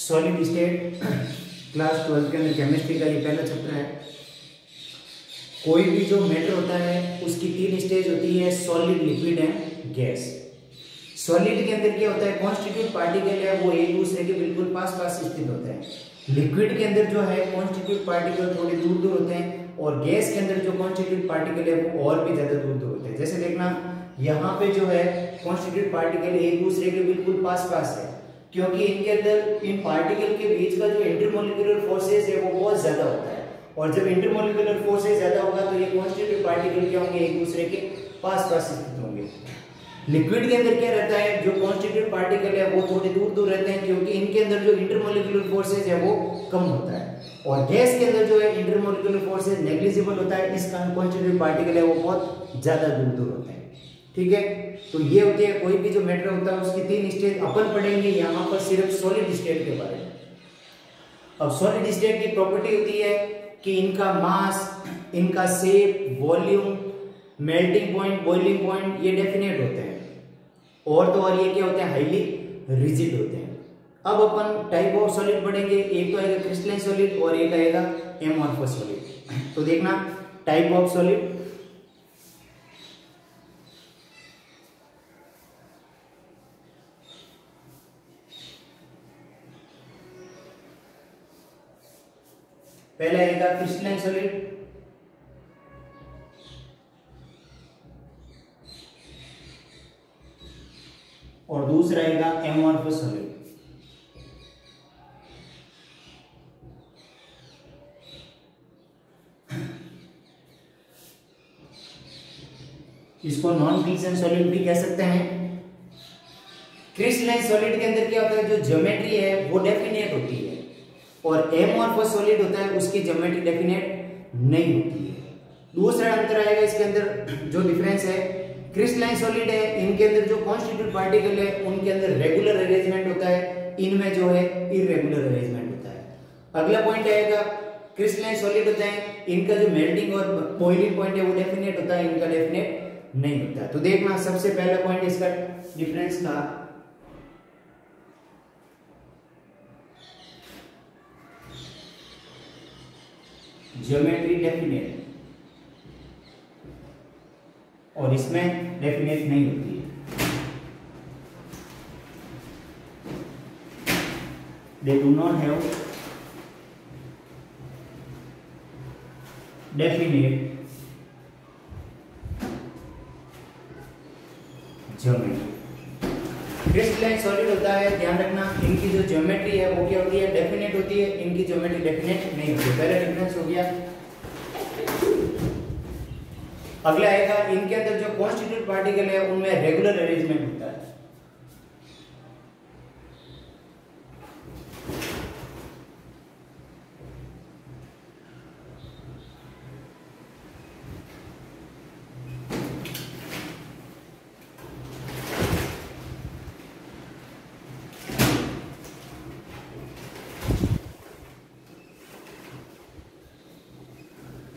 Solid state class 12 के अंदर chemistry का ये पहला चैप्टर है। कोई भी जो मैटर होता है उसकी तीन स्टेज होती है, solid, liquid and gas. Solid के अंदर क्या होता है, कॉन्स्टिट्यूट पार्टिकल है वो एक दूसरे के बिल्कुल पास पास स्थित होते हैं। लिक्विड के अंदर जो है कॉन्स्टिट्यूट पार्टिकल थोड़े दूर दूर होते हैं, और गैस के अंदर जो कॉन्स्टिट्यूट पार्टिकल है वो और भी ज्यादा दूर दूर होते हैं। जैसे देखना यहाँ पे जो है कॉन्स्टिट्यूट पार्टिकल एक दूसरे के बिल्कुल पास पास है, क्योंकि इनके अंदर इन पार्टिकल के बीच का जो इंटरमोलिकुलर फोर्सेस है वो बहुत ज्यादा होता है, और जब इंटरमोलिकुलर फोर्सेस ज्यादा होगा तो ये कॉन्स्टिट्यूट पार्टिकल क्या होंगे, एक दूसरे के पास पास स्थित होंगे। लिक्विड के अंदर क्या रहता है, जो कॉन्स्टिट्यूट पार्टिकल है वो थोड़े दूर दूर रहते हैं, क्योंकि इनके अंदर जो इंटरमोलिकुलर फोर्सेस है वो कम होता है, और गैस के अंदर जो है इंटरमोलिकुलर फोर्सेस नेग्लिजिबल होता है, इस कारण कॉन्स्टिट्यूट पार्टिकल है वो बहुत ज्यादा दूर दूर होते हैं। ठीक है, तो ये होती है कोई भी जो मैटर होता है उसकी तीन स्टेज अपन पढ़ेंगे यहाँ पर सिर्फ सॉलिड स्टेट के बारे में। अब सॉलिड स्टेट की प्रॉपर्टी होती है कि इनका मास, इनका shape, volume, melting point, boiling point ये डेफिनेट होते हैं, और तो और ये क्या होते हैं, हाईली रिजिड होते हैं। अब अपन टाइप ऑफ सॉलिड पढ़ेंगे, एक तो आएगा क्रिस्टलाइन सॉलिड और एक आएगा एमॉर्फस सॉलिड। तो देखना टाइप ऑफ सॉलिड, पहला आएगा क्रिस्टलाइन सॉलिड, और दूसरा आएगा एमॉर्फस सॉलिड। इसको नॉन क्रिस्टलाइन सॉलिड भी कह सकते हैं। क्रिस्टलाइन सॉलिड के अंदर क्या होता है, जो ज्योमेट्री है वो डेफिनेट होती है, और एमॉर्फस सॉलिड होता है उसकी ज्योमेट्री डेफिनेट नहीं होती है। दूसरा अंतर आएगा इसके अंदर, जो डिफरेंस है, क्रिस्टलाइन सॉलिड है इनके अंदर जो कॉन्स्टिट्यूट पार्टिकल है उनके अंदर रेगुलर अरेंजमेंट होता है, इनमें जो है इररेगुलर अरेंजमेंट होता है। अगला पॉइंट आएगा, क्रिस्टलाइन सॉलिड होता है इनका जो मेल्टिंग और बॉइलिंग पॉइंट है वो डेफिनेट होता है, इनका डेफिनेट नहीं होता। तो देखना सबसे पहला पॉइंट इसका डिफरेंस था, ज्योमेट्री डेफिनेट, और इसमें डेफिनेट नहीं होती है। They do not have definite geometry. Crystalline solid होता है, ध्यान रखना इनकी जो ज्योमेट्री है वो क्या होती है, डेफिनेट होती है, इनकी ज्योमेट्री डेफिनेट नहीं होती। पहला डिफरेंस हो गया। अगला आएगा, इनके अंदर जो कॉन्स्टिट्यूट पार्टिकल है उनमें रेगुलर अरेंजमेंट होता है।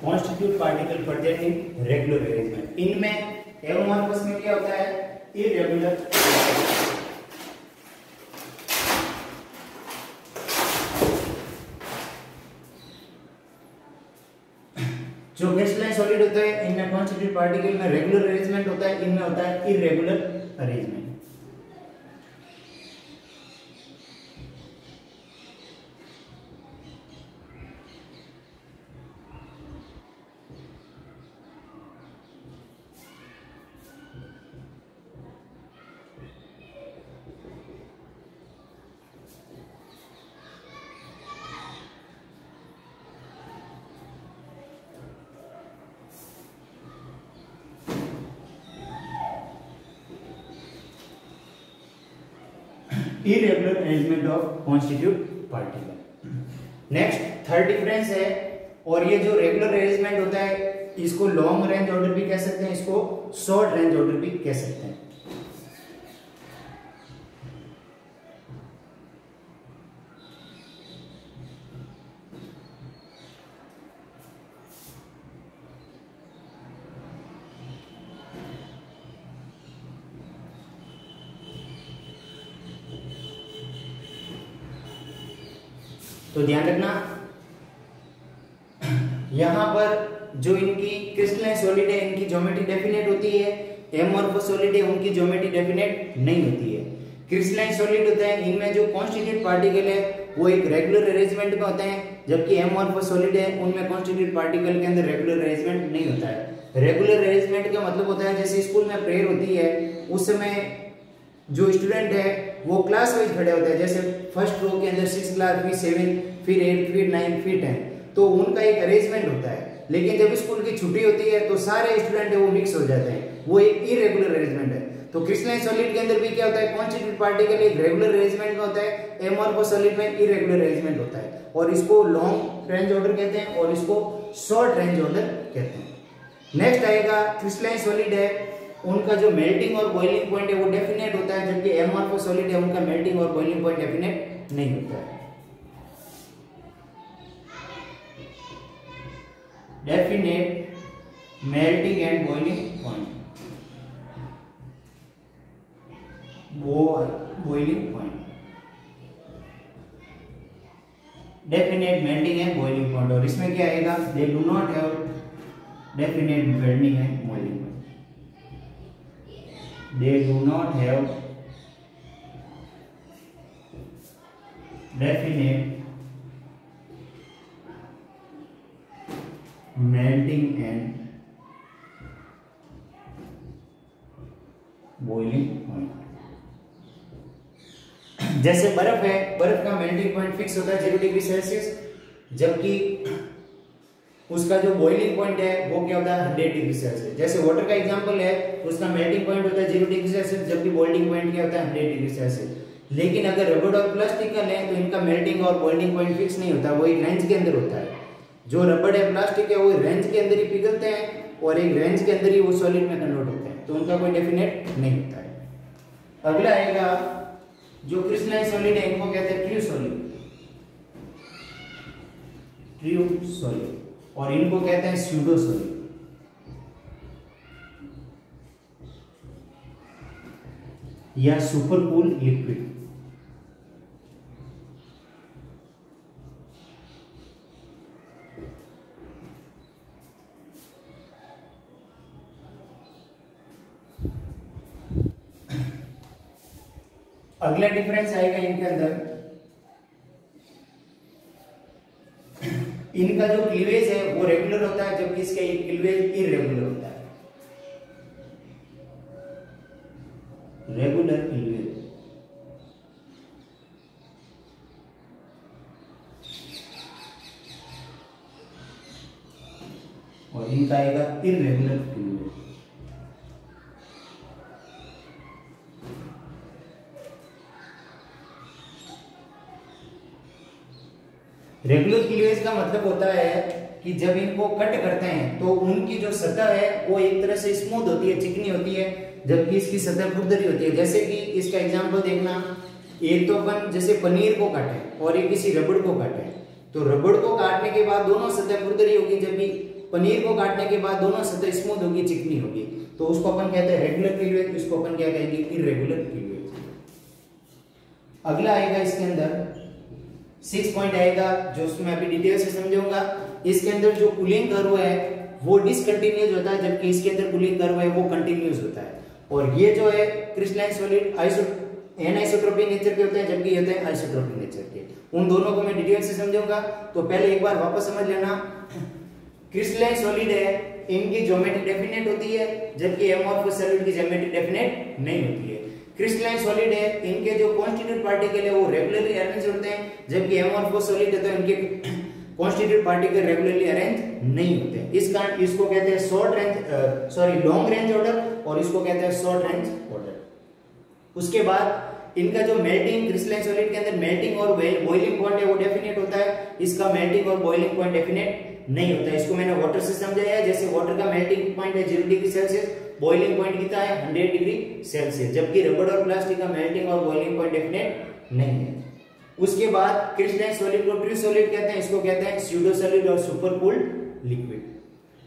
Constitute particle present in regular arrangement. इनमें एमॉर्फस में क्या होता है, इररेगुलर। जो क्रिस्टलाइन सॉलिड होता है इनमें कॉन्स्टिट्यूट पार्टिकल में रेगुलर अरेंजमेंट होता है, इनमें होता है irregular arrangement. Irregular arrangement of constitute particle. Next third difference है, और ये जो रेगुलर अरेंजमेंट होता है इसको लॉन्ग रेंज ऑर्डर भी कह सकते हैं, इसको शॉर्ट रेंज ऑर्डर भी कह सकते हैं। तो ध्यान रखना, यहां पर जो इनकी क्रिस्टलाइन सॉलिड है इनकी ज्योमेट्री डेफिनेट होती है, एमोर्फस सॉलिड है उनकी ज्योमेट्री डेफिनेट नहीं होती है। क्रिस्टलाइन सॉलिड होता है इनमें जो कॉन्स्टिट्यूट पार्टिकल है वो एक रेगुलर अरेंजमेंट में होते हैं, जबकि एमोर्फस सॉलिड है उनमें कॉन्स्टिट्यूट पार्टिकल के अंदर रेगुलर अरेंजमेंट नहीं होता है। रेगुलर अरेंजमेंट का मतलब होता है जैसे स्कूल में प्रेयर होती है उस समय जो स्टूडेंट है वो क्लास वाइज खड़े होते हैं, जैसे फर्स्ट रो के अंदर 6 क्लास, फिर 7, फिर 8, फिर 9, फिर 10, तो उनका एक अरेंजमेंट होता है। लेकिन जब स्कूल की छुट्टी होती है तो सारे स्टूडेंट है वो मिक्स हो जाते हैं, वो एक इरेगुलर अरेंजमेंट है। तो क्रिस्टलाइन सॉलिड के अंदर भी क्या होता है, कॉन्स्टिट्यूट पार्टिकल एक रेगुलर अरेंजमेंट में होता है, एमोर्फस सॉलिड में इरेगुलर अरेंजमेंट होता है, और इसको लॉन्ग रेंज ऑर्डर कहते हैं और इसको शॉर्ट रेंज ऑर्डर कहते हैं। नेक्स्ट आएगा क्रिस्टलाइन सॉलिड है उनका जो मेल्टिंग और बॉइलिंग पॉइंट है वो डेफिनेट होता है, जबकि एमोर्फस सॉलिड है उनका मेल्टिंग और बॉइलिंग पॉइंट डेफिनेट नहीं होता है। Definite melting and boiling point, boiling point, definite melting and boiling point, और इसमें क्या आएगा, they do not have definite melting and boiling point, they do not have definite melting and boiling point। जैसे बर्फ है, बर्फ का मेल्टिंग पॉइंट फिक्स होता है 0 डिग्री सेल्सियस, जबकि उसका जो बॉइलिंग पॉइंट है वो क्या होता है 100 डिग्री सेल्सियस। जैसे वाटर का एग्जांपल है उसका मेल्टिंग पॉइंट होता है 0 डिग्री सेल्सियस, जबकि बॉइलिंग पॉइंट क्या होता है 100 डिग्री सेल्सियस। लेकिन अगर रबड़ और प्लास्टिक का लें तो इनका मेल्टिंग और बॉइलिंग पॉइंट फिक्स नहीं होता, वो एक रेंज के अंदर होता है। जो रबड़ है प्लास्टिक है वो रेंज के अंदर ही पिघलते हैं और एक रेंज के अंदर ही वो सॉलिड में कन्वर्ट होते हैं, तो उनका कोई डेफिनेट नहीं होता है। अगला आएगा जो क्रिस्टलाइन सॉलिड है इनको कहते हैं ट्रू सॉलिड, ट्रू सॉलिड, और इनको कहते हैं स्यूडो सॉलिड। या सुपर कूल लिक्विड। अगला डिफरेंस आएगा इनके अंदर, इनका जो क्लीवेज है वो रेगुलर होता है, जबकि इसका क्लीवेज इरेगुलर होता है, रेगुलर क्लीवेज। और इनका आएगा इरेगुलर क्लीवेज। रेगुलर क्लीवेज का मतलब होता है कि जब इनको कट करते हैं तो उनकी जो सतह है वो एक तरह से स्मूथ होती है, चिकनी होती है, जबकि इसकी सतह खुरदरी होती है। जैसे कि इसका एग्जांपल देखना, एक तो अपन जैसे पनीर को काटे और एक किसी रबड़ को काटे, तो रबड़ को काटने के बाद दोनों सतह खुरदरी होगी, जबकि पनीर को काटने के बाद दोनों सतह स्मूथ होगी, चिकनी होगी, तो उसको अपन कहते हैं रेगुलर क्लीवेज, इसको अपन क्या कहेंगे, इरेगुलर क्लीवेज। अगला आएगा इसके अंदर 6 पॉइंट आएगा जो उसमें अभी डिटेल से समझूंगा। इसके अंदर जो कूलिंग कर्व है वो डिसकंटिन्यूअस होता है, जबकि इसके अंदर कूलिंग कर्व है वो कंटिन्यूअस होता है। और ये जो है क्रिस्टलाइन सॉलिड एनआइसोट्रोपिक नेचर के होते हैं, जबकि ये होते हैं आइसोट्रोपिक नेचर के। उन दोनों को मैं डिटेल से समझूंगा, तो पहले एक बार वापस समझ लेना। क्रिस्टलाइन सॉलिड है इनकी ज्योमेट्री डेफिनेट होती है, जबकि एमोर्फस सॉलिड की ज्योमेट्री डेफिनेट नहीं होती है। क्रिस्टलाइन सॉलिड है इनके जो कॉन्स्टिट्यूट पार्टिकल है वो रेगुलरली अरेंज होते हैं, जबकि एमोर्फस सॉलिड है तो इनके कॉन्स्टिट्यूट पार्टिकल रेगुलरली अरेंज नहीं होते। इस कारण इसको कहते हैं लॉन्ग रेंज ऑर्डर, और इसको कहते हैं शॉर्ट रेंज ऑर्डर। उसके बाद इनका जो मेल्टिंग, क्रिस्टलाइन सॉलिड के अंदर मेल्टिंग और बॉइलिंग पॉइंट है वो डेफिनेट होता है, इसका मेल्टिंग और बॉइलिंग पॉइंट डेफिनेट नहीं होता है। इसको मैंने वाटर से समझाया है, जैसे वाटर का मेल्टिंग पॉइंट है 0 डिग्री सेल्सियस, बॉइलिंग पॉइंट कितना है 100 डिग्री सेल्सियस, जबकि रबड़ और प्लास्टिक का मेल्टिंग और बॉइलिंग पॉइंट डेफिनेट नहीं है। उसके बाद क्रिस्टलाइन सॉलिड को ट्रू सॉलिड कहते हैं, इसको कहते हैं स्यूडो सॉलिड और सुपर कूल्ड लिक्विड।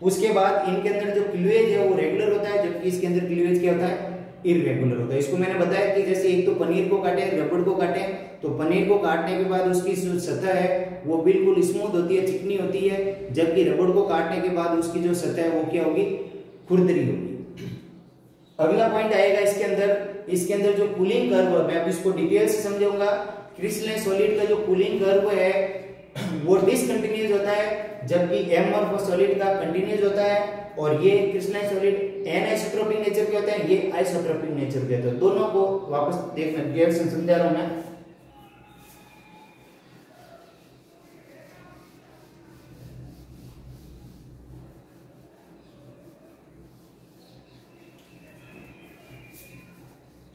उसके बाद इनके अंदर जो क्लीवेज है वो रेगुलर होता है, जबकि इसके अंदर क्लीवेज क्या होता है इरेगुलर होता है। इसको मैंने बताया कि जैसे एक तो पनीर को काटे, रबड़ को काटे, तो पनीर को काटने के बाद उसकी जो सतह है वो बिल्कुल स्मूथ होती है, चिकनी होती है, जबकि रबड़ को काटने के बाद उसकी जो सतह है वो क्या होगी, खुरदरी होगी। अगला पॉइंट आएगा इसके अंदर जो कूलिंग कर्व है, मैं अब इसको डिटेल से समझाऊंगा। क्रिस्टलाइन सॉलिड का जो कूलिंग कर्व है वो डिसकंटिन्यूअस होता है, जबकि एमॉर्फस सॉलिड का कंटिन्यूअस होता है। और ये क्रिस्टलाइन सॉलिड एनआइसोट्रोपिक नेचर के होते हैं, ये आइसोट्रोपिक नेचर के होते हैं। दोनों को वापस देखना, समझा रहा हूं मैं।